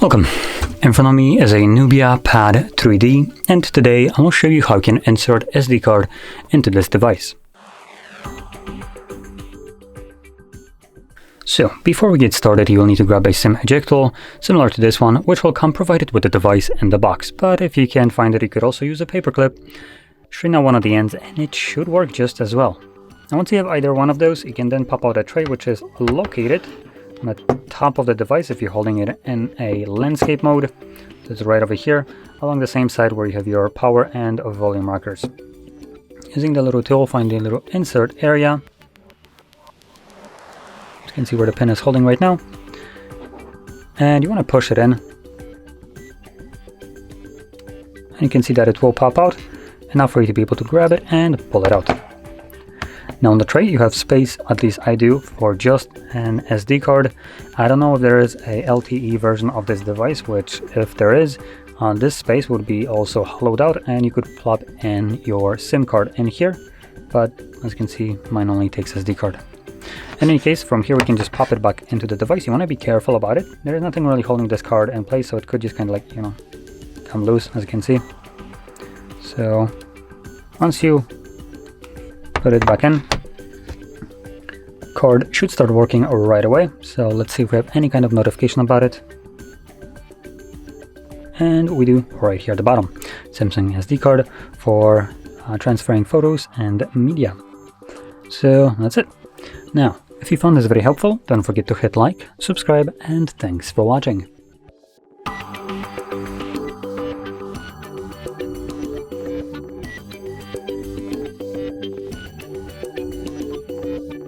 Welcome. In front of me is a Nubia Pad 3D, and today I will show you how you can insert SD card into this device. So, before we get started, you will need to grab a SIM eject tool, similar to this one, which will come provided with the device in the box. But if you can't find it, you could also use a paper clip, straighten out one of the ends, and it should work just as well. And once you have either one of those, you can then pop out a tray which is located on the top of the device if you're holding it in a landscape mode. It's right over here, along the same side where you have your power and volume rockers. Using the little tool, find the little insert area. You can see where the pin is holding right now. And you want to push it in. And you can see that it will pop out, enough for you to be able to grab it and pull it out. Now on the tray you have space, at least I do, for just an SD card. I don't know if there is a LTE version of this device, which if there is, this space would be also hollowed out and you could plop in your SIM card in here. But as you can see, mine only takes SD card. In any case, from here we can just pop it back into the device. You want to be careful about it. There is nothing really holding this card in place, so it could just kind of like, come loose, as you can see. So once you put it back in, card should start working right away. So let's see if we have any kind of notification about it. And we do right here at the bottom. Samsung SD card for transferring photos and media. So that's it. Now, if you found this very helpful, don't forget to hit like, subscribe, and thanks for watching.